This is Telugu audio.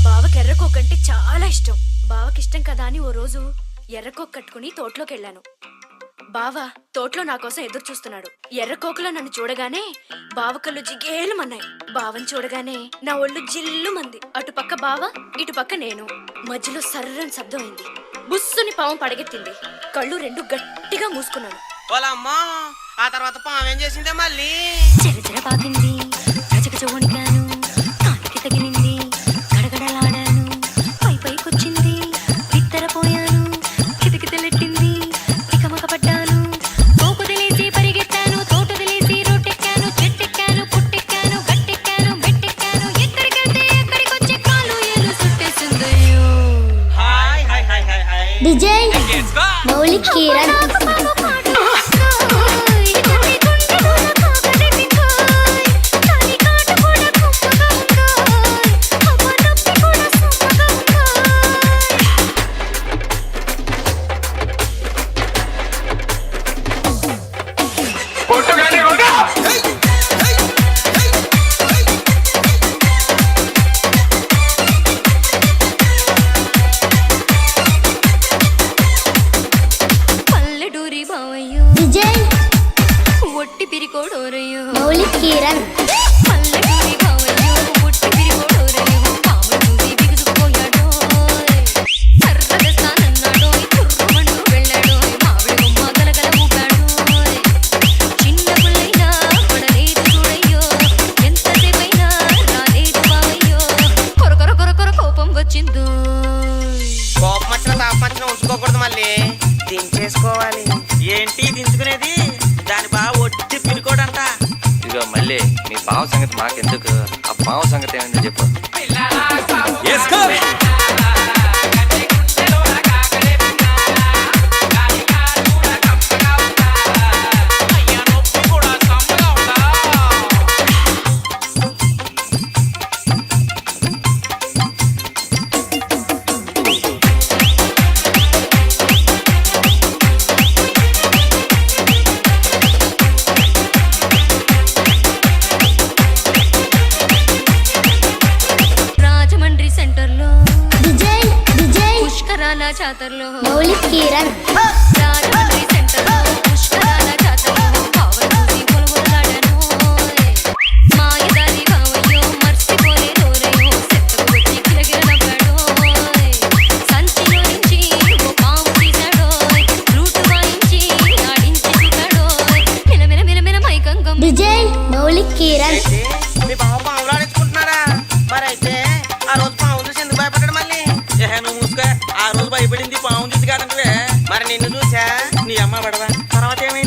బావకి ఎర్రకోకంటే చాలా ఇష్టం. బావకి ఇష్టం కదా అని ఓ రోజు ఎర్రకోక కట్టుకుని తోటలోకి వెళ్ళాను. బావ తోటలో నా కోసం ఎదురు చూస్తున్నాడు. ఎర్రకోకలో నన్ను చూడగానే బావ కళ్ళు జిగేలుమన్నాయి. బావని చూడగానే నా ఒళ్ళు జిల్లుమంది. అటుపక్క బావ, ఇటుపక్క నేను. మధ్యలో సర్రని శబ్దం అయింది. బుస్సుని పాము పడగెత్తింది. కళ్ళు రెండు గట్టిగా మూసుకున్నాను. ఆ తర్వాత పాము ఏం చేసిందే మళ్ళీ చెరచెర పాకింది. గజగజ వణికాను. కాలికి తగిలింది. గడగడలాడాను. పైకొచ్చింది. బిత్తరపోయాను. కితకితలెట్టింది. తికమక పడ్డాను. తోకుదిలేసి పరిగెత్తాను. తోటదిలేసి రోడ్డెక్కాను. చెట్టెక్కాను. పుట్టెక్కాను. గట్టెక్కాను. మెట్టెక్కాను. ఎక్కడికెళ్తే ఎక్కడికొచ్చి కాలు ఏలు చుట్టేసిందయ్యో. విజయ్ మౌలిక్ కిరణ్ విజయ్ ఒట్టి పిరికోడోరయ్యో. మౌలిక్ కిరణ్ పల్లెటూరి బావయ్యో. ఒట్టి పిరికోడోరయ్యో. పాము చూసి బిగుసుకుపోయాడోయ్. కర్రదస్తానన్నాడోయ్. కుర్రమంటూ వెళ్ళాడోయ్. మామిడి బొమ్మ గలగల ఊపాడోయ్. చిన్న పుల్లైనా పడలేదు చూడయ్యో. ఎంతసేపైనా రాలేదు బావయ్యో. కొరకొర కొరకొర కోపం వచ్చిందోయ్. కోపం వచ్చిన తాపం ఉంచుకోకూడదు, మళ్ళీ దించేసుకోవాలి. ఏంటి దించుకునేది? దాని బాగా ఒట్టి పినుకోడంట. ఇదిగో మళ్ళీ మీ బావ సంగతి మాకెందుకు, ఆ బావ సంగతి ఏమైందో చెప్పు. రాజమండ్రి సెంటర్లో విజయ్ విజయ్ పుష్కరాల జాతరలో. మౌలిక్ కిరణ్ రాజమండ్రి సెంటర్లో పుష్కరాల జాతరలో బావని చూసి పొలగొడలాడానోయ్. మాయదారి బావయ్యో. మర్చిపోలేదోరయ్యో. సెత్తకు వచ్చి గిలగిల నవ్వాడోయ్. సంచిలో నుంచి ఓ పాము తీశాడోయ్. రూటు వాయించి ఆడించి చూపాడోయ్. మిలమిల మిలమిల మైకంగం. విజయ్ మౌలిక్ కిరణ్ అయితే మీ బావ పాములు ఆడించుకుంటున్నారా? మరి అయితే ఆ రోజు పాము చూసి ఎందుకు భయపడ్డాడు మళ్ళీ? నువ్వు మూసుకో. ఆ రోజు భయపడింది పాము చూసి కాదంటే మరి నిన్ను చూసా నీ అమ్మ పడవా. తర్వాత ఏమైంది?